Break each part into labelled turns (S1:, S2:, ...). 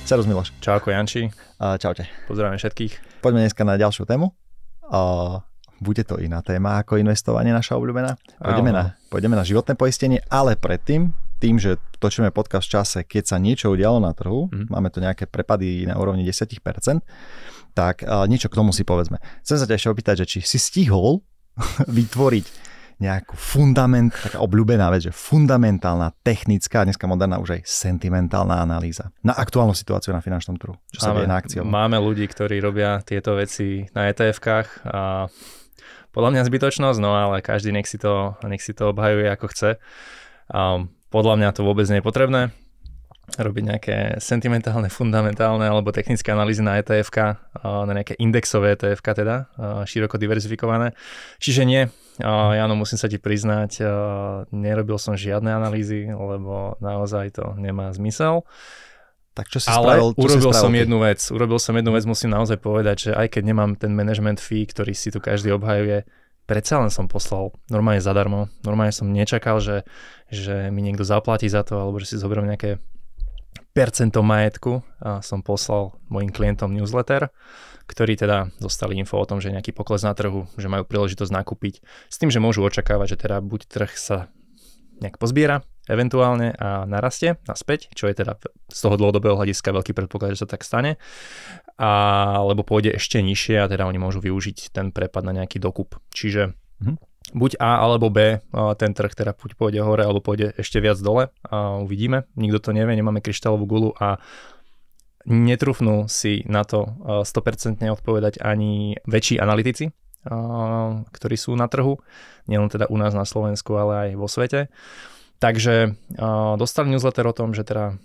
S1: Servus Miloš.
S2: Čauko Janči.
S1: Čaute.
S2: Pozdravujem všetkých.
S1: Poďme dneska na ďalšiu tému. Bude to iná téma ako investovanie, naša obľúbená. Pôjdeme na životné poistenie, ale predtým, tým, že točíme podcast v čase, keď sa niečo udialo na trhu, máme tu nejaké prepady na úrovni 10%, tak niečo k tomu si povedzme. Chcem sa ťa ešte opýtať, že či si stihol vytvoriť nejakú taká obľúbená vec, že fundamentálna, technická, dneska moderná už aj sentimentálna analýza na aktuálnu situáciu na finančnom trhu, čo sa deje na akciách.
S2: Máme ľudí, ktorí robia tieto veci na ETF-kách a podľa mňa zbytočnosť, no ale každý nech si to obhajuje ako chce. Podľa mňa to vôbec nie je potrebné robiť nejaké sentimentálne, fundamentálne alebo technické analýzy na ETF-ka, na nejaké indexové ETF-ka teda, široko diverzifikované. Čiže nie, Jano, musím sa ti priznať, nerobil som žiadne analýzy, lebo naozaj to nemá zmysel.
S1: Tak čo si
S2: ale
S1: spravil?
S2: Urobil som jednu vec, musím naozaj povedať, že aj keď nemám ten management fee, ktorý si tu každý obhajuje, predsa len som poslal normálne zadarmo. Normálne som nečakal, že mi niekto zaplatí za to, alebo že si zoberiem nejaké percento majetku a som poslal mojim klientom newsletter, ktorí teda dostali info o tom, že nejaký pokles na trhu, že majú príležitosť nakúpiť, s tým, že môžu očakávať, že teda buď trh sa nejak pozbiera eventuálne a narastie naspäť, čo je teda z toho dlhodobého hľadiska veľký predpoklad, že sa tak stane, alebo pôjde ešte nižšie a teda oni môžu využiť ten prepad na nejaký dokup. Čiže buď A alebo B, ten trh teda buď pôjde hore alebo pôjde ešte viac dole a uvidíme. Nikto to nevie, nemáme kryštálovú gulu a netrúfnú si na to 100% odpovedať ani väčší analytici, ktorí sú na trhu, nielen teda u nás na Slovensku, ale aj vo svete. Takže dostali newsletter o tom, že teda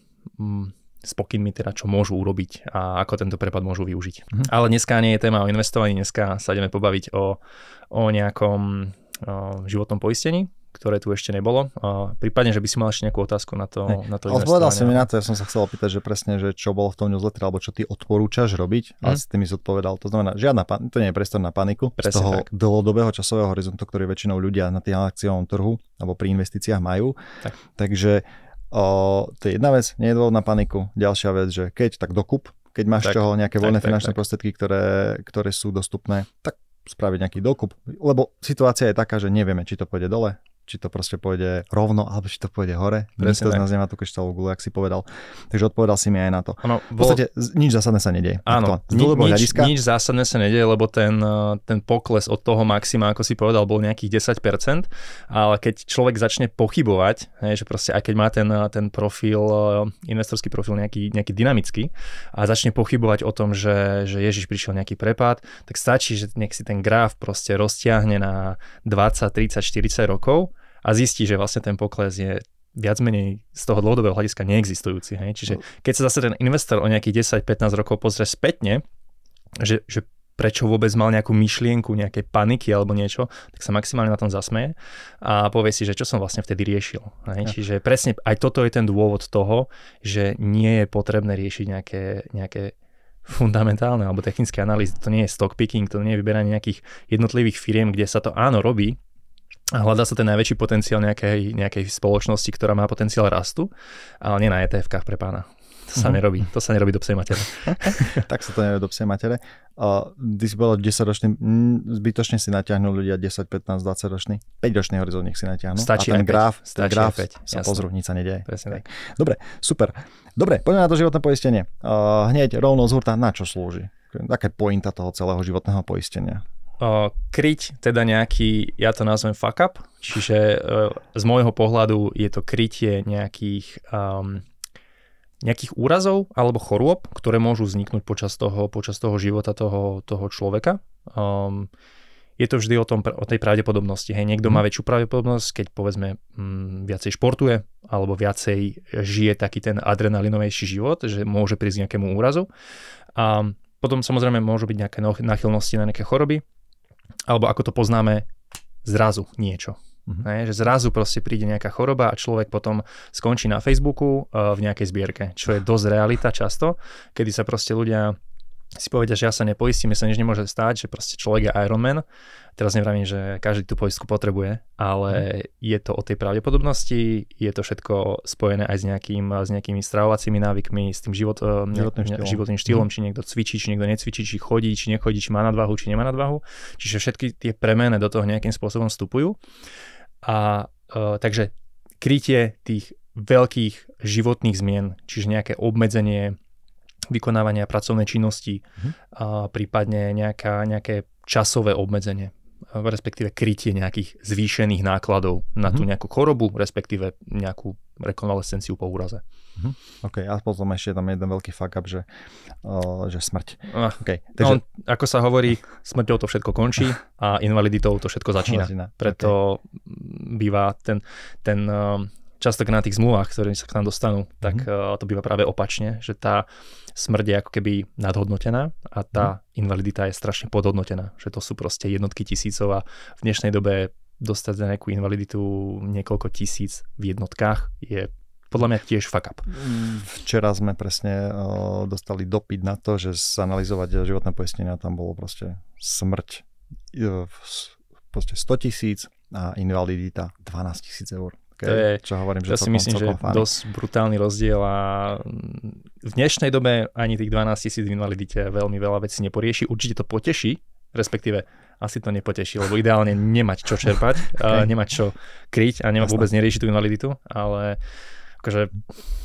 S2: s pokynmi teda čo môžu urobiť a ako tento prepad môžu využiť. Ale dneska nie je téma o investovaní, dneska sa ideme pobaviť o nejakom životnom poistení, ktoré tu ešte nebolo. Prípadne, že by si mal ešte nejakú otázku na to investovanie.
S1: Odpovedal si mi na to, ja som sa chcel opýtať, že presne, že čo bolo v tom newsletteri, alebo čo ty odporúčaš robiť, a s tým si odpovedal. To znamená, to nie je priestor na paniku, presne z toho tak. Dlhodobého časového horizontu, ktorý väčšinou ľudia na tým akciovom trhu alebo pri investíciách majú. Tak. Takže to je jedna vec, nie je dôvod na paniku. Ďalšia vec, že keď tak dokup, keď máš čoho nejaké voľné finančné prostriedky, ktoré sú dostupné, tak spraviť nejaký dokup, lebo situácia je taká, že nevieme, či to pôjde dole, či to proste pôjde rovno, alebo či to pôjde hore. Nikto z nás nemá tú kryštálovú gulu, jak si povedal. Takže odpovedal si mi aj na to. V podstate nič zásadné sa nedieje.
S2: Áno, nič zásadné sa nedieje, lebo ten pokles od toho maxima, ako si povedal, bol nejakých 10%, ale keď človek začne pochybovať, že proste aj keď má ten profil, investorský profil nejaký dynamický a začne pochybovať o tom, že ježiš, prišiel nejaký prepad, tak stačí, že nech si ten graf proste roztiahne na 20, 30, 40 rokov a zistí, že vlastne ten pokles je viac menej z toho dlhodobého hľadiska neexistujúci. Hej? Čiže keď sa zase ten investor o nejakých 10-15 rokov pozrie spätne, že prečo vôbec mal nejakú myšlienku, nejaké paniky alebo niečo, tak sa maximálne na tom zasmeje a povie si, že čo som vlastne vtedy riešil. Hej? Čiže presne aj toto je ten dôvod toho, že nie je potrebné riešiť nejaké fundamentálne alebo technické analýzy. To nie je stock picking, to nie je vyberanie nejakých jednotlivých firiem, kde sa to áno robí, a hľadá sa ten najväčší potenciál nejakej spoločnosti, ktorá má potenciál rastu, ale nie na ETF-kách pre pána. To sa nerobí. To sa nerobí do psej matere.
S1: Tak sa to nerobí do psej matere. Ty si bol 10-ročný, zbytočne si natiahnu ľudia 10, 15, 20 ročný, 5-ročný horizont nech si natiahnu.
S2: Stačí
S1: a ten graf sa
S2: 5,
S1: pozrú, nič sa nedieje.
S2: Presne tak.
S1: Dobre, super. Dobre, poďme na to životné poistenie. Hneď rovno z hurta, na čo slúži? Aká je pointa toho celého životného poistenia?
S2: Kryť teda nejaký, ja to nazvem fuck up, čiže z môjho pohľadu je to krytie nejakých úrazov alebo chorôb, ktoré môžu vzniknúť počas toho života toho človeka. Je to vždy o tej pravdepodobnosti. Hej, niekto má väčšiu pravdepodobnosť, keď povedzme viacej športuje alebo viacej žije taký ten adrenalinovejší život, že môže prísť k nejakému úrazu. A potom samozrejme môžu byť nejaké náchylnosti na nejaké choroby, alebo ako to poznáme, zrazu niečo. Že zrazu proste príde nejaká choroba a človek potom skončí na Facebooku v nejakej zbierke, čo je dosť realita často, kedy sa proste ľudia si povedia, že ja sa nepoistím, sa nič nemôže stáť, že proste človek je Ironman. Teraz nevravím, že každý tú poistku potrebuje, ale je to o tej pravdepodobnosti, je to všetko spojené aj s nejakými stravovacími návykmi, s tým životným štýlom, či niekto cvičí, či niekto necvičí, či chodí, či nechodí, či má nadvahu, či nemá nadvahu. Čiže všetky tie premene do toho nejakým spôsobom vstupujú. A takže krytie tých veľkých životných zmien, čiže nejaké obmedzenie vykonávania pracovnej činnosti, a prípadne nejaké časové obmedzenie, respektíve krytie nejakých zvýšených nákladov na tú nejakú chorobu, respektíve nejakú rekonvalescenciu po úraze.
S1: OK, a potom ešte tam jeden veľký fuck up, že smrť. Okay,
S2: takže... ako sa hovorí, smrťou to všetko končí a invaliditou to všetko začína. Preto býva ten častokrát na tých zmluvách, ktoré sa k nám dostanú, tak to býva práve opačne, že tá smrť je ako keby nadhodnotená a tá invalidita je strašne podhodnotená, že to sú proste jednotky tisícov a v dnešnej dobe dostať za nejakú invaliditu niekoľko tisíc v jednotkách je podľa mňa tiež fuck up.
S1: Včera sme presne dostali dopyt na to, že zanalizovať životné poistenia, tam bolo proste smrť proste 100 000 a invalidita 12 000 eur.
S2: Čo hovorím, že si myslím, že je dosť brutálny rozdiel a v dnešnej dobe ani tých 12 000 v invalidite veľmi veľa vecí neporieši. Určite to poteší, respektíve asi to nepoteší, lebo ideálne nemať čo čerpať, nemať čo kryť a nemať vôbec neriešiť tú invaliditu, ale akože...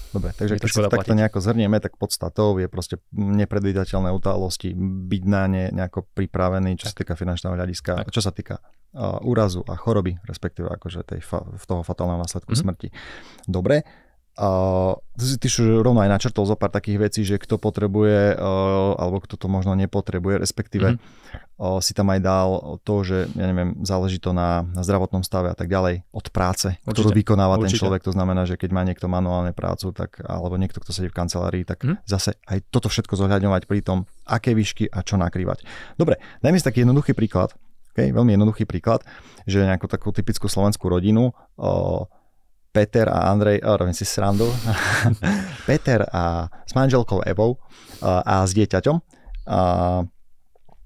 S1: Dobre, takže keď si takto nejako zhrnieme, tak podstatou je proste nepredvídateľné udalosti, byť na ne nejako pripravený, čo sa týka finančného hľadiska, čo sa týka úrazu a choroby, respektíve akože toho fatálneho následku smrti. Dobre, ty už rovno aj načrtol zo pár takých vecí, že kto potrebuje, alebo kto to možno nepotrebuje, respektíve si tam aj dal to, že ja neviem, záleží to na zdravotnom stave a tak ďalej, od práce, ktorú vykonáva ten človek. To znamená, že keď má niekto manuálne prácu, tak, alebo niekto, kto sedí v kancelárii, tak zase aj toto všetko zohľadňovať pri tom, aké výšky a čo nakrývať. Dobre, dajme si taký jednoduchý príklad, veľmi jednoduchý príklad, že nejakú takú typickú slovenskú rodinu, Peter a Andrej, robím si srandu, Peter s manželkou Evou a s dieťaťom,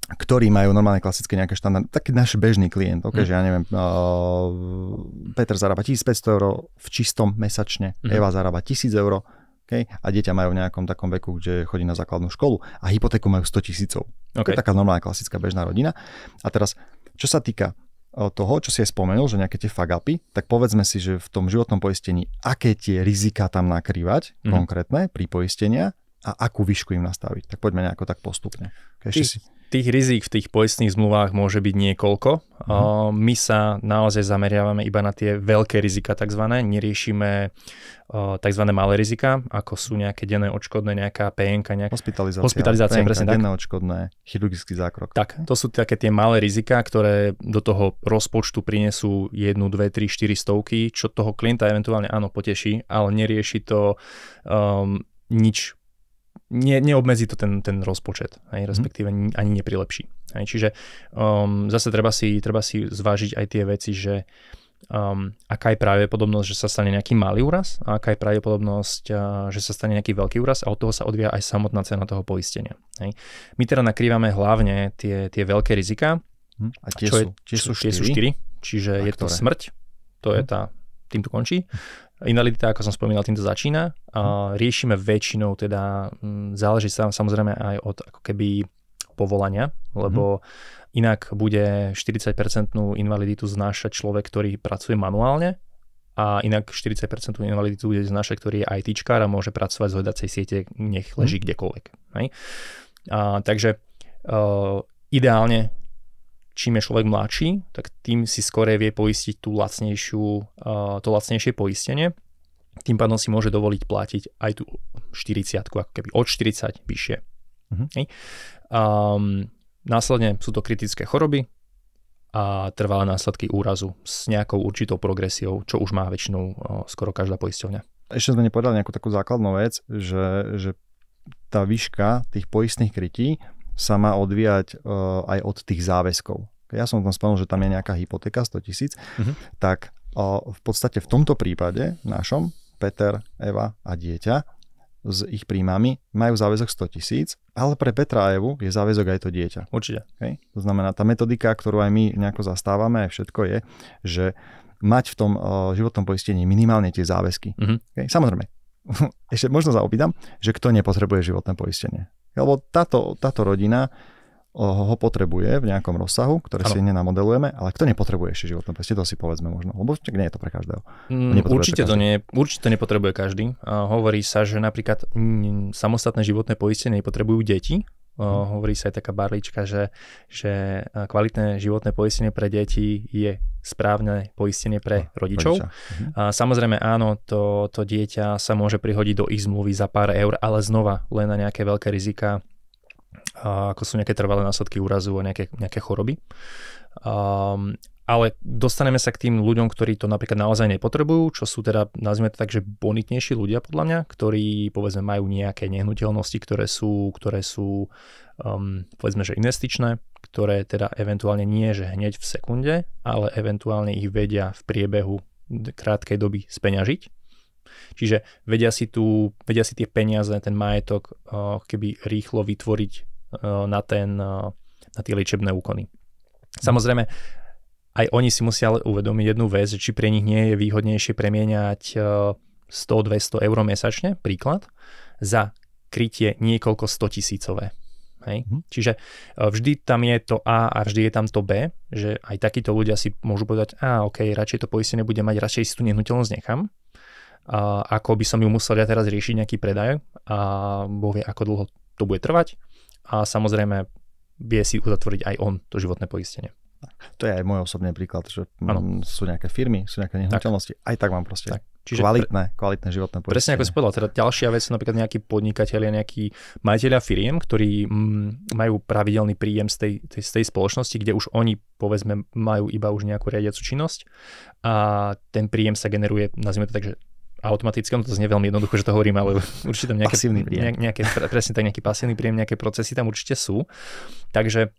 S1: ktorí majú normálne klasické nejaké štandardy, taký náš bežný klient, že ja neviem, Peter zarába 1500 eur v čistom mesačne, Eva zarába 1000 eur, a dieťa majú v nejakom takom veku, kde chodí na základnú školu a hypotéku majú 100 000. To je taká normálna klasická bežná rodina. A teraz, čo sa týka toho, čo si aj spomenul, že nejaké tie fuck-upy, tak povedzme si, že v tom životnom poistení, aké tie rizika tam nakrývať, konkrétne pri poistenia a akú výšku im nastaviť. Tak poďme nejako tak postupne.
S2: Tých rizik v tých poistných zmluvách môže byť niekoľko. My sa naozaj zameriavame iba na tie veľké rizika takzvané, neriešime takzvané malé rizika, ako sú nejaké denné odškodné, nejaká PN-ka, nejaká hospitalizácia, presne tak.
S1: Denné odškodné, chirurgický zákrok.
S2: Tak, to sú také tie malé rizika, ktoré do toho rozpočtu prinesú 1, 2, 3, 4 stovky, čo toho klienta eventuálne áno poteší, ale nerieši to nič. Neobmedzí to ten rozpočet, respektíve ani neprilepší. Čiže zase treba si zvážiť aj tie veci, že aká je pravdepodobnosť, že sa stane nejaký malý úraz a aká je pravdepodobnosť, že sa stane nejaký veľký úraz a od toho sa odvíja aj samotná cena toho poistenia. My teda nakrývame hlavne tie veľké rizika,
S1: a tie sú 4,
S2: čiže je to smrť, to je tým to končí. Invalidita, ako som spomínal, týmto začína. Riešime väčšinou, teda záleží sa samozrejme aj od ako keby povolania, lebo inak bude 40% invaliditu znášať človek, ktorý pracuje manuálne a inak 40% invaliditu bude znášať, ktorý je ITčkár a môže pracovať z hľadacej siete, nech leží kdekoľvek. Takže ideálne, čím je človek mladší, tak tým si skorej vie poistiť to lacnejšie poistenie. Tým pádom si môže dovoliť platiť aj tú 40, ako keby od 40 vyššie. Následne sú to kritické choroby a trvalé následky úrazu s nejakou určitou progresiou, čo už má väčšinou skoro každá poisťovňa.
S1: Ešte sme nepovedali nejakú takú základnú vec, že tá výška tých poistných krytí sa má odvíjať aj od tých záväzkov. Ja som tam spomenul, že tam je nejaká hypotéka 100 000, tak v podstate v tomto prípade našom, Peter, Eva a dieťa, s ich príjmami majú záväzok 100 000, ale pre Petra a Evu je záväzok aj to dieťa.
S2: Určite.
S1: Okay? To znamená, tá metodika, ktorú aj my nejako zastávame, aj všetko je, že mať v tom životnom poistení minimálne tie záväzky. Okay? Samozrejme, ešte možno sa opýtam, že kto nepotrebuje životné poistenie. Lebo táto rodina ho potrebuje v nejakom rozsahu, ktoré si nenamodelujeme, ale kto nepotrebuje ešte životné poistenie, to si povedzme možno, lebo nie je to pre každého.
S2: Určite to nepotrebuje každý. Hovorí sa, že napríklad samostatné životné poistenie nepotrebujú deti. Hovorí sa aj taká barlička, že kvalitné životné poistenie pre deti je správne poistenie pre rodičov. Samozrejme áno, to dieťa sa môže prihodiť do ich zmluvy za pár eur, ale znova len na nejaké veľké rizika, ako sú nejaké trvalé následky úrazu a nejaké choroby. Ale dostaneme sa k tým ľuďom, ktorí to napríklad naozaj nepotrebujú, čo sú teda, nazvime to tak, že bonitnejší ľudia podľa mňa, ktorí povedzme majú nejaké nehnuteľnosti, ktoré sú povedzme, že investičné, ktoré teda eventuálne nie, že hneď v sekunde, ale eventuálne ich vedia v priebehu krátkej doby speňažiť. Čiže vedia si tie peniaze, ten majetok keby rýchlo vytvoriť na tie liečebné úkony. Samozrejme, aj oni si musia uvedomiť jednu vec, či pre nich nie je výhodnejšie premieňať 100-200 eur mesačne, príklad, za krytie niekoľko 100 000. Hej? Čiže vždy tam je to A a vždy je tam to B, že aj takíto ľudia si môžu povedať, OK, radšej to poistenie bude mať, radšej si tú nehnuteľnosť nechám, ako by som ju musel ja teraz riešiť nejaký predaj a Boh vie, ako dlho to bude trvať a samozrejme vie si uzatvoriť aj on to životné poistenie.
S1: To je aj môj osobný príklad, že sú nejaké firmy, sú nejaké nehnuteľnosti, aj tak mám proste
S2: čiže
S1: kvalitné životné poistenie.
S2: Presne ako si povedal, teda ďalšia vec sú napríklad nejakí podnikatelia, nejakí majiteľia firiem, ktorí majú pravidelný príjem z tej spoločnosti, kde už oni povedzme majú iba už nejakú riadiacu činnosť a ten príjem sa generuje, nazvime to tak, že automaticky, to znie veľmi jednoducho, že to hovorím, ale určite tam nejaký pasívny príjem, nejaké procesy tam určite sú. Takže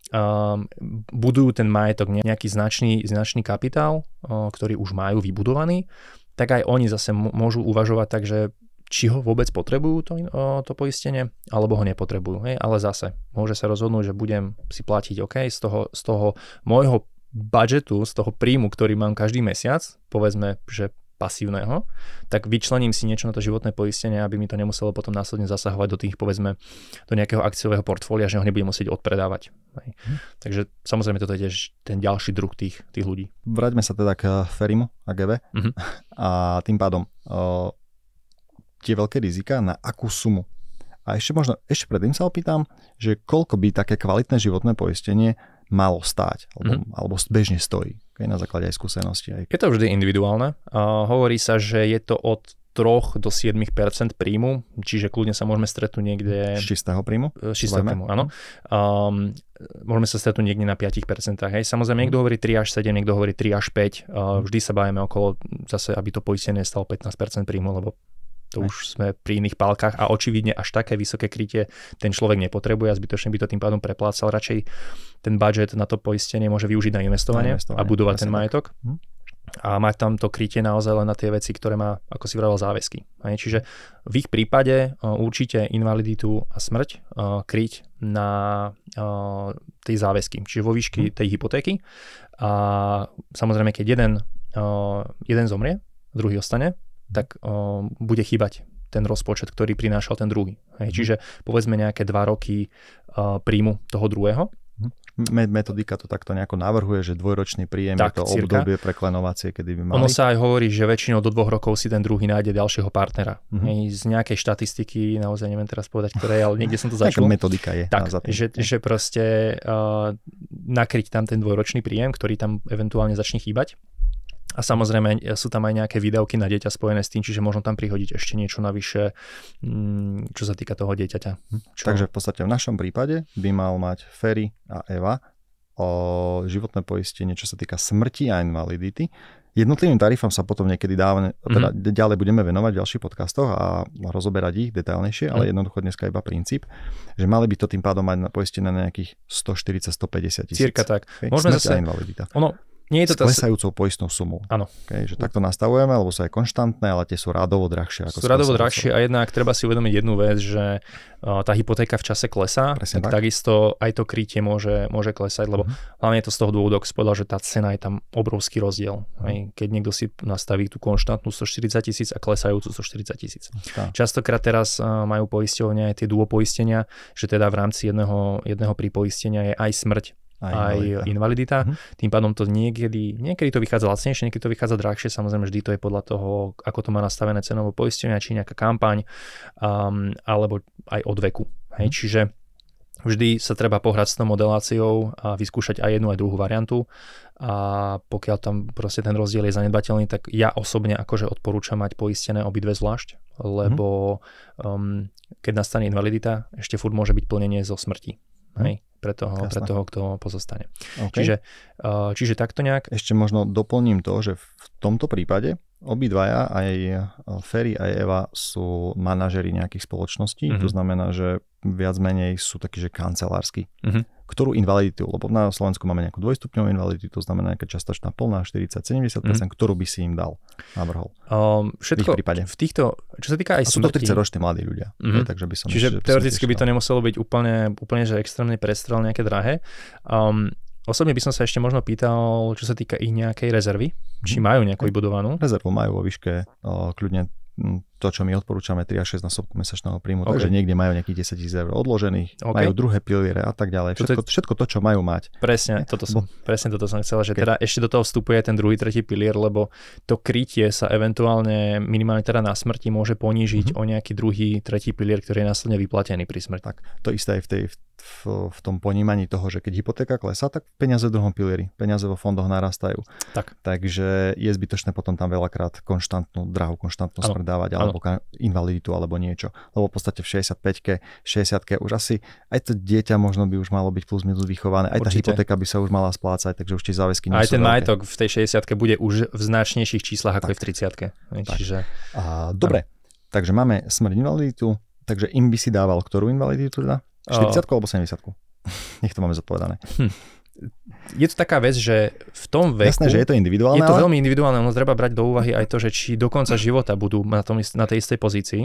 S2: budujú ten majetok nejaký značný kapitál, ktorý už majú vybudovaný, tak aj oni zase môžu uvažovať tak, že či ho vôbec potrebujú to poistenie, alebo ho nepotrebujú. Hej? Ale zase môže sa rozhodnúť, že budem si platiť z toho môjho budžetu, z toho príjmu, ktorý mám každý mesiac, povedzme, že pasívneho, tak vyčlením si niečo na to životné poistenie, aby mi to nemuselo potom následne zasahovať do tých, povedzme, do nejakého akciového portfólia, že ho nebudem musieť odpredávať. Takže samozrejme toto je tiež ten ďalší druh tých ľudí. Vráťme
S1: sa teda k Ferimu a GB a tým pádom tie veľké rizika, na akú sumu. A ešte predtým sa opýtam, že koľko by také kvalitné životné poistenie malo stáť, alebo bežne stojí, na základe aj skúsenosti.
S2: Je to vždy individuálne. Hovorí sa, že je to od 3 do 7% príjmu, čiže kľudne sa môžeme stretnúť niekde...
S1: Z čistého príjmu?
S2: Z čistého príjmu, áno. Môžeme sa stretnúť niekde na 5%. Hej. Samozrejme, niekto hovorí 3 až 7, niekto hovorí 3 až 5. Vždy sa bavíme okolo, zase, aby to poistenie stalo 15% príjmu, lebo to už sme pri iných pálkach a očividne až také vysoké krytie ten človek nepotrebuje a zbytočne by to tým pádom preplácal. Radšej ten budget na to poistenie môže využiť na investovanie a budovať ten majetok. A mať tam to krytie naozaj len na tie veci, ktoré má, ako si vravel, záväzky. Čiže v ich prípade určite invaliditu a smrť kryť na tej záväzky, čiže vo výšky tej hypotéky. A samozrejme, keď jeden zomrie, druhý ostane, tak bude chýbať ten rozpočet, ktorý prinášal ten druhý. Čiže povedzme nejaké 2 roky príjmu toho druhého.
S1: Metodika to takto nejako navrhuje, že 2-ročný príjem je to obdobie preklenovacie, kedy by mali.
S2: Ono sa aj hovorí, že väčšinou do 2 rokov si ten druhý nájde ďalšieho partnera. Z nejakej štatistiky, naozaj neviem teraz povedať, ktoré, ale niekde som to začul.
S1: Metodika je.
S2: Tak, že proste nakryť tam ten 2-ročný príjem, ktorý tam eventuálne začne chýbať. A samozrejme sú tam aj nejaké výdavky na dieťa spojené s tým, čiže možno tam prihodiť ešte niečo navyše, čo sa týka toho dieťaťa.
S1: Takže v podstate v našom prípade by mal mať Feri a Eva o životné poistenie, čo sa týka smrti a invalidity. Jednotlivým tarifom sa potom niekedy teda ďalej budeme venovať v ďalších podcastoch a rozoberať ich detailnejšie, ale jednoducho dneska iba princíp, že mali by to tým pádom mať poistené na nejakých 140-150 tisíc.
S2: Cirka tak.
S1: Môžeme zase invalidita.
S2: Nie je to
S1: s klesajúcou poistnou sumou.
S2: Áno.
S1: Okay, že takto nastavujeme, lebo sú aj konštantné, ale tie sú radovo drahšie.
S2: Sú radovo drahšie a jednak treba si uvedomiť jednu vec, že tá hypotéka v čase klesá, tak takisto aj to krytie môže klesať, lebo hlavne je to z toho dôvodu, ako si povedal, že tá cena je tam obrovský rozdiel. Keď niekto si nastaví tú konštantnú 140 000 a klesajúcu 140 000. Častokrát teraz majú poisťovne aj tie duopoistenia, že teda v rámci jedného pripoistenia je aj smrť, aj invalidita. Tým pádom to niekedy to vychádza lacnejšie, niekedy to vychádza drahšie, samozrejme vždy to je podľa toho, ako to má nastavené cenovo poistenie, či nejaká kampaň, alebo aj od veku. Čiže vždy sa treba pohrať s tou modeláciou a vyskúšať aj jednu, aj druhú variantu a pokiaľ tam proste ten rozdiel je zanedbateľný, tak ja osobne akože odporúčam mať poistené obidve zvlášť, lebo keď nastane invalidita, ešte furt môže byť plnenie zo smrti. Pre toho, kto pozostane. Okay. Čiže takto nejak.
S1: Ešte možno doplním to, že v tomto prípade obidvaja, aj Ferry, aj Eva sú manažeri nejakých spoločností, to znamená, že viac menej sú takí, že kancelársky. Ktorú invaliditu, lebo na Slovensku máme nejakú dvojstupňovú invaliditu, to znamená nejaká častočná plná 40-70%, ktorú by si im navrhol.
S2: Všetko v týchto, čo sa týka aj
S1: sú to 30-roční mladí ľudia. Takže by som
S2: čiže teoreticky by to nemuselo byť úplne že extrémne prestrel nejaké drahé. Osobne by som sa ešte možno pýtal, čo sa týka ich nejakej rezervy, či majú nejakú vybudovanú.
S1: Rezervu majú vo výške kľudne to, čo my odporúčame, 3 až 6 násobku mesačného príjmu, takže niekde majú nejakých 10 000 eur odložených, majú druhé piliere a tak ďalej. Všetko to, čo majú mať.
S2: Presne toto som chcel, že teda ešte do toho vstupuje ten druhý, tretí pilier, lebo to krytie sa eventuálne minimálne teda na smrti môže ponížiť o nejaký druhý, tretí pilier, ktorý je následne vyplatený pri smrti.
S1: Tak, to isté aj v tom ponímaní toho, že keď hypotéka klesá, tak peniaze v druhom pilieri, peniaze vo fondoch narastajú. Takže je zbytočné potom tam veľakrát drahú konštantnú smrť dávať, alebo invaliditu, alebo niečo. Lebo v podstate v 65-ke, 60-ke už asi aj to dieťa možno by už malo byť plus minus vychované, aj tá hypotéka by sa už mala splácať, takže už tie záväzky nie sú.
S2: Aj ten majetok v tej 60-ke bude už v značnejších číslach ako je v 30-ke. Čiže...
S1: Dobre, takže máme smrť invaliditu, takže im by si dával ktorú invaliditu teda? 40-ku alebo 70-ku? Nech to máme zodpovedané.
S2: Je to taká vec, že v tom veku...
S1: Jasné, že je to individuálne.
S2: Je to veľmi individuálne, no treba brať do úvahy aj to, že či do konca života budú na tej istej pozícii.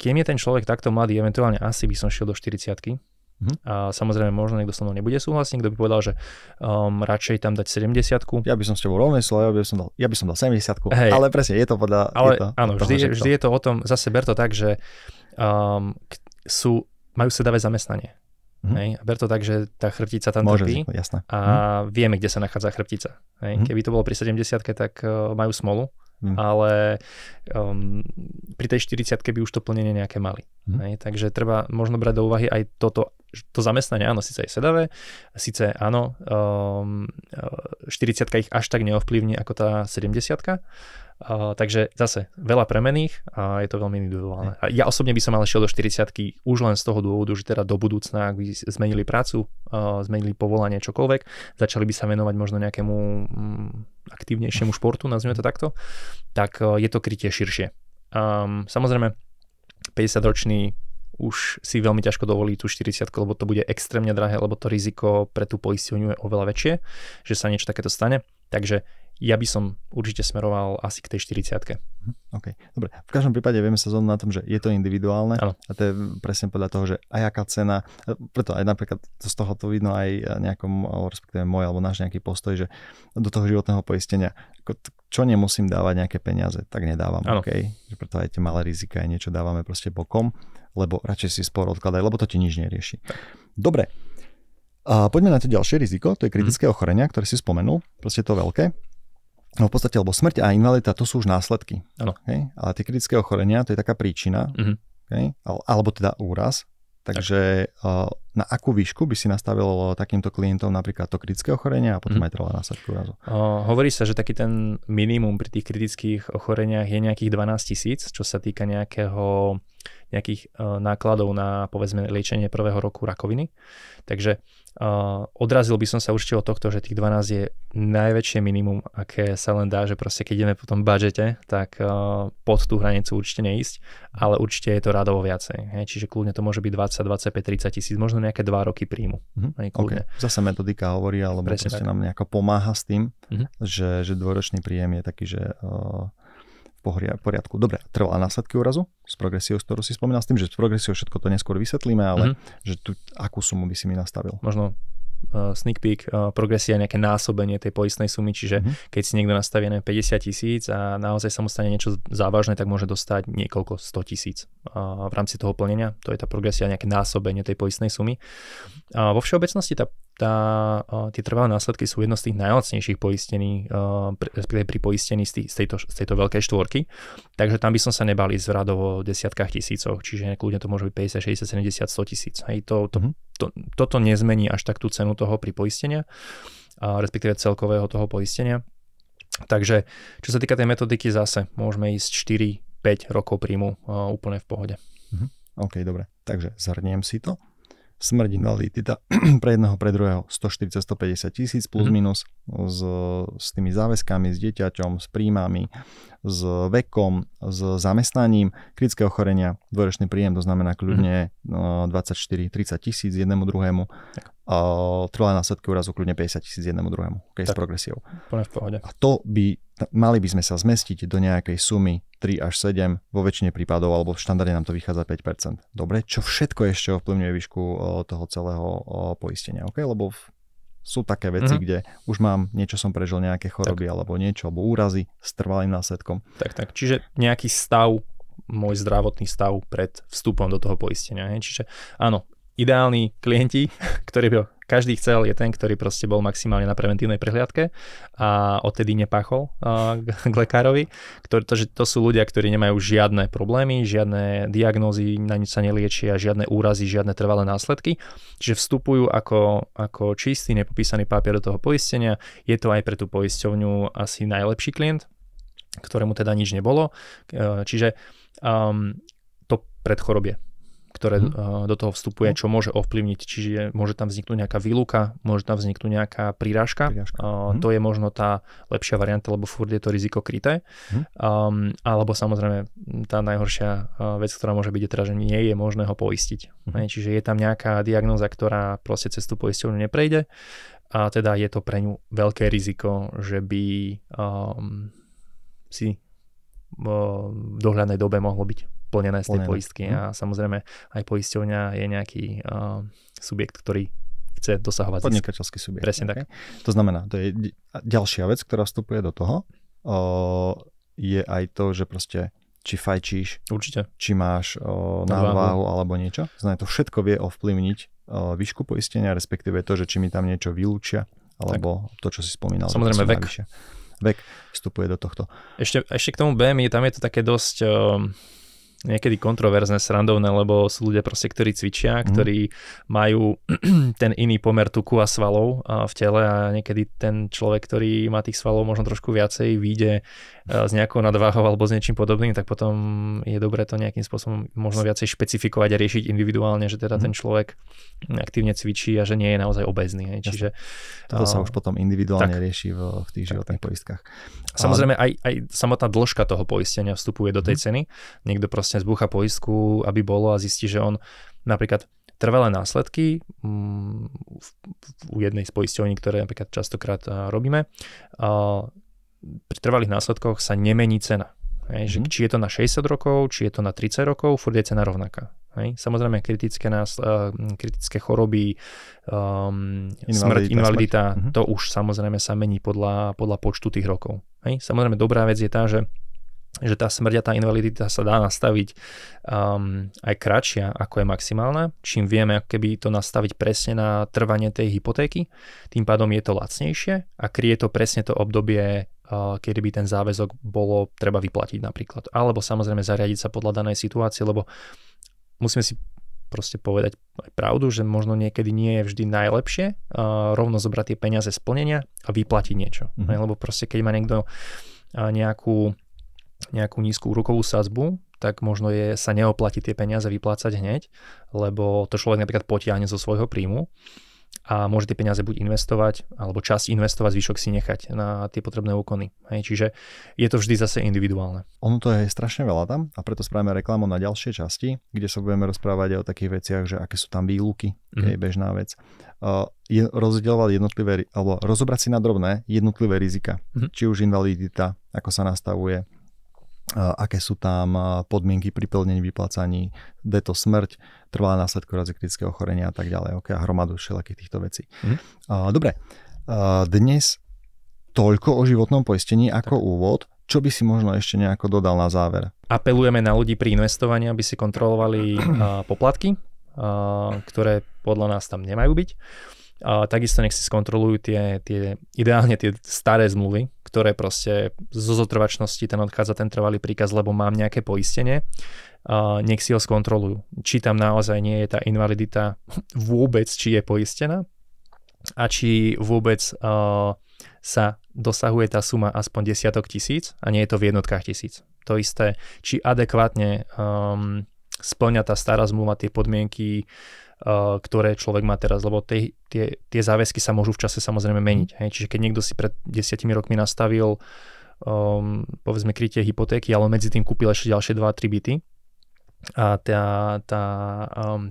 S2: Kým je ten človek takto mladý, eventuálne asi by som šiel do 40-ky. A samozrejme, možno niekto so mnou nebude súhlasiť, kto by povedal, že radšej tam dať 70-ku.
S1: Ja by som s tebou rovnej slovo, ja by som dal 70-ku, ale presne, je to podľa...
S2: Áno, vždy je to o tom, zase ber to tak, že majú sedavé zamestnanie. A ber to tak, že tá chrbtica tam trpí a vieme, kde sa nachádza chrbtica. Keby to bolo pri 70-ke, tak majú smolu, ale pri tej 40-ke by už to plnenie nejaké mali. Takže treba možno brať do úvahy aj to zamestnanie, áno, síce je sedavé, síce áno, 40-ka ich až tak neovplyvní ako tá 70-ka, takže zase veľa premenných a je to veľmi individuálne. A ja osobne by som ale šiel do 40-ky už len z toho dôvodu, že teda do budúcna, ak by zmenili prácu, zmenili povolanie, čokoľvek, začali by sa venovať možno nejakému aktívnejšiemu športu, nazvime to takto, tak je to krytie širšie. Samozrejme, 50-ročný už si veľmi ťažko dovolí tú 40-ku, lebo to bude extrémne drahé, lebo to riziko pre tú poisťovňu je oveľa väčšie, že sa niečo takéto stane. Takže ja by som určite smeroval asi k tej 40-ke.
S1: OK, dobre. V každom prípade vieme sa zhodnúť na tom, že je to individuálne.
S2: Ano.
S1: A to je presne podľa toho, že aj aká cena, preto aj napríklad z toho to vidno aj nejakom, respektíve môj alebo náš nejaký postoj, že do toho životného poistenia, čo nemusím dávať nejaké peniaze, tak nedávam. OK, že preto aj tie malé rizika aj niečo dávame proste bokom, lebo radšej si spor odkladaj, lebo to ti nič nerieši. Dobre. Poďme na to ďalšie riziko, to je kritické ochorenia, ktoré si spomenul, proste to veľké. No v podstate, lebo smrť a invalidita, to sú už následky. Okay? Ale tie kritické ochorenia, to je taká príčina, okay? Alebo teda úraz. Takže na akú výšku by si nastavil takýmto klientom napríklad to kritické ochorenie a potom aj trvalé následky úrazu?
S2: Hovorí sa, že taký ten minimum pri tých kritických ochoreniach je nejakých 12 000, čo sa týka nejakého nejakých nákladov na, povedzme, liečenie prvého roku rakoviny. Takže odrazil by som sa určite od tohto, že tých 12 je najväčšie minimum, aké sa len dá, že proste keď ideme po tom budžete, tak pod tú hranicu určite neísť, ale určite je to rádovo viacej. Hej? Čiže kľudne to môže byť 20, 25, 30 tisíc, možno nejaké 2 roky príjmu. Hej,
S1: okay. Zase metodika hovorí, alebo presne proste nám nejako pomáha s tým, že dvojročný príjem je taký, že v poriadku. Dobre, trvalé následky úrazu s progresiou, ktorú si spomínal, s tým, že s progresiou všetko to neskôr vysvetlíme, ale že tu akú sumu by si mi nastavil?
S2: Možno sneak peek, progresia je nejaké násobenie tej poistnej sumy, čiže keď si niekto nastaví 50 000 a naozaj sa mu stane niečo závažné, tak môže dostať niekoľko 100 000 v rámci toho plnenia. To je tá progresia, nejaké násobenie tej poistnej sumy. Vo všeobecnosti tie trvalé následky sú jedno z tých najlacnejších poistení, respektíve pri poistení z tejto veľkej štvorky, takže tam by som sa nebal ísť v radovo desiatkách tisícoch, čiže kľudne to môže byť 50, 60, 70, 100 000. Hej, toto nezmení až tak tú cenu toho pripoistenia, respektíve celkového toho poistenia. Takže čo sa týka tej metodiky, zase môžeme ísť 4-5 rokov príjmu úplne v pohode.
S1: OK, dobre. Takže zhrniem si to. Smrť invalidita pre jedného, pre druhého 140-150 tisíc plus minus s tými záväzkami, s dieťaťom, s príjmami, s vekom, s zamestnaním, kritické ochorenia, dvojročný príjem, to znamená kľudne 24-30 tisíc jednému druhému, trvalé následky úrazu kľudne 50 tisíc jednému druhému, okay, s progresiou.
S2: Plne v pohode.
S1: A mali by sme sa zmestiť do nejakej sumy 3 až 7, vo väčšine prípadov, alebo v štandarde nám to vychádza 5%. Dobre, čo všetko ešte ovplyvňuje výšku toho celého poistenia, okay? Lebo sú také veci, kde už mám, niečo som prežil, nejaké choroby, alebo niečo, alebo úrazy s trvalým následkom.
S2: Tak. Čiže nejaký stav, môj zdravotný stav pred vstupom do toho poistenia. Čiže áno, ideálni klienti, ktorí by každý chcel, je ten, ktorý proste bol maximálne na preventívnej prehliadke a odtedy nepáchol k lekárovi. To sú ľudia, ktorí nemajú žiadne problémy, žiadne diagnózy, na nič sa neliečia, žiadne úrazy, žiadne trvalé následky. Čiže vstupujú ako čistý, nepopísaný papier do toho poistenia. Je to aj pre tú poisťovňu asi najlepší klient, ktorému teda nič nebolo. Čiže to predchorobie, ktoré do toho vstupuje, čo môže ovplyvniť, čiže môže tam vzniknúť nejaká výluka, môže tam vzniknúť nejaká prírážka. To je možno tá lepšia varianta, lebo furt je to riziko kryté. Alebo samozrejme tá najhoršia vec, ktorá môže byť, je teda, že nie je možné ho poistiť. Čiže je tam nejaká diagnóza, ktorá proste cez tú poisťovňu neprejde a teda je to pre ňu veľké riziko, že by si v dohľadnej dobe mohlo byť plnené z tej poistky a samozrejme aj poisťovňa je nejaký subjekt, ktorý chce dosahovať zisk.
S1: Podnikateľský subjekt.
S2: Presne tak.
S1: To znamená, to je ďalšia vec, ktorá vstupuje do toho, je aj to, že proste či fajčíš,
S2: určite,
S1: či máš nadváhu alebo niečo. Znamená, to všetko vie ovplyvniť výšku poistenia, respektíve to, že či mi tam niečo vylúčia, alebo to, čo si spomínal.
S2: Samozrejme vek.
S1: Vek vstupuje do tohto.
S2: Ešte k tomu BMI, tam je to také dosť niekedy kontroverzné, srandovné, lebo sú ľudia proste, ktorí cvičia, ktorí majú ten iný pomer tuku a svalov v tele a niekedy ten človek, ktorý má tých svalov možno trošku viacej, vyjde s nejakou nadváhou alebo s niečím podobným, tak potom je dobré to nejakým spôsobom možno viacej špecifikovať a riešiť individuálne, že teda ten človek aktívne cvičí a že nie je naozaj obézny. Čiže
S1: to sa už potom individuálne rieši v tých životných poistkách.
S2: Samozrejme aj samotná dĺžka toho poistenia vstupuje do tej ceny. Niekto proste zbúcha poistku, aby bolo a zistí, že on napríklad trvalé následky u jednej z poisťovní, ktoré napríklad častokrát robíme, pri trvalých následkoch sa nemení cena. Že či je to na 60 rokov, či je to na 30 rokov, furt je cena rovnaká. Samozrejme kritické choroby, smrť, invalidita, to už samozrejme sa mení podľa počtu tých rokov. Samozrejme dobrá vec je tá, že tá smrť a tá invalidita sa dá nastaviť aj kratšia, ako je maximálna. Čím vieme, ako keby to nastaviť presne na trvanie tej hypotéky, tým pádom je to lacnejšie a kryje to presne to obdobie, kedy by ten záväzok bolo treba vyplatiť napríklad. Alebo samozrejme zariadiť sa podľa danej situácie, lebo musíme si proste povedať aj pravdu, že možno niekedy nie je vždy najlepšie rovno zobrať tie peniaze z plnenia a vyplatiť niečo. Lebo proste keď má niekto nejakú nízku úrokovú sadzbu, tak možno sa neoplatí tie peniaze vyplácať hneď, lebo to človek napríklad potiahne zo svojho príjmu a môže tie peniaze buď investovať, alebo časť investovať, zvyšok si nechať na tie potrebné úkony. Hej, čiže je to vždy zase individuálne.
S1: Ono to je strašne veľa tam a preto spravíme reklamu na ďalšie časti, kde sa budeme rozprávať aj o takých veciach, že aké sú tam výluky, je bežná vec. Rozdielovať jednotlivé, alebo rozobrať si na drobné jednotlivé rizika. Či už invalidita, ako sa nastavuje, aké sú tam podmienky pri plnení vyplácaní, deto smrť, trvalé následky kritického ochorenia a tak ďalej. A hromadu všelakých týchto vecí. Dobre, dnes toľko o životnom poistení ako úvod. Čo by si možno ešte nejako dodal na záver?
S2: Apelujeme na ľudí pri investovaní, aby si kontrolovali poplatky, ktoré podľa nás tam nemajú byť. Takisto nech si skontrolujú ideálne tie staré zmluvy, ktoré proste zo zotrvačnosti ten odchádza ten trvalý príkaz, lebo mám nejaké poistenie. Nech si ho skontrolujú. Či tam naozaj nie je tá invalidita vôbec, či je poistená a či vôbec sa dosahuje tá suma aspoň desiatok tisíc a nie je to v jednotkách tisíc. To isté, či adekvátne spĺňa tá stará zmluva tie podmienky, ktoré človek má teraz, lebo tie záväzky sa môžu v čase samozrejme meniť. Hej? Čiže keď niekto si pred 10 rokmi nastavil povedzme krytie hypotéky, ale medzi tým kúpil ešte ďalšie 2-3 byty a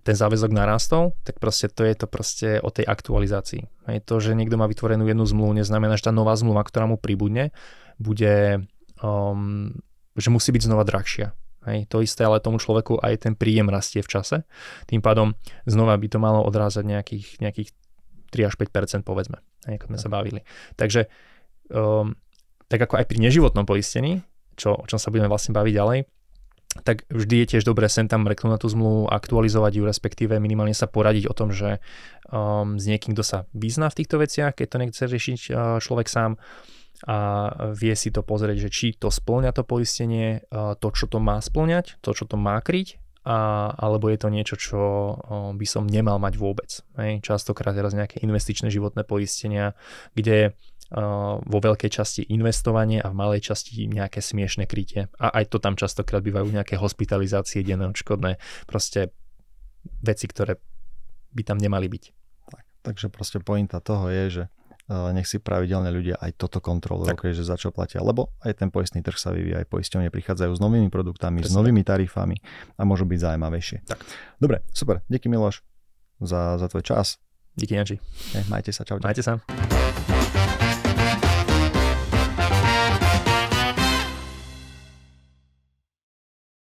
S2: ten záväzok narastol, tak proste to je to proste o tej aktualizácii. Hej? To, že niekto má vytvorenú jednu zmluvu, neznamená, že tá nová zmluva, ktorá mu pribudne, bude, že musí byť znova drahšia. Hej, to isté, ale tomu človeku aj ten príjem rastie v čase. Tým pádom znova by to malo odrázať nejakých 3 až 5% povedzme, ako sme sa bavili. Takže tak ako aj pri neživotnom poistení, o čom sa budeme vlastne baviť ďalej, tak vždy je tiež dobré sem tam mreknúť na tú zmluvu, aktualizovať ju, respektíve minimálne sa poradiť o tom, že s niekým, kto sa vyzná v týchto veciach, keď to nechce riešiť človek sám, a vie si to pozrieť, že či to spĺňa to poistenie, to, čo to má spĺňať, to, čo to má kryť, alebo je to niečo, čo by som nemal mať vôbec. Hej. Častokrát teraz nejaké investičné životné poistenia, kde vo veľkej časti investovanie a v malej časti nejaké smiešné krytie. A aj to tam častokrát bývajú nejaké hospitalizácie, denné odškodné, proste veci, ktoré by tam nemali byť.
S1: Takže proste pointa toho je, že nech si pravidelne ľudia aj toto kontrolujú, že za čo platia, lebo aj ten poistný trh sa vyvíja, aj poisťovne prichádzajú s novými produktami, s novými tarifami a môžu byť zaujímavejšie. Tak. Dobre, super, díky Miloš za tvoj čas.
S2: Díky Janči.
S1: Majte sa, čaute.
S2: Majte sa.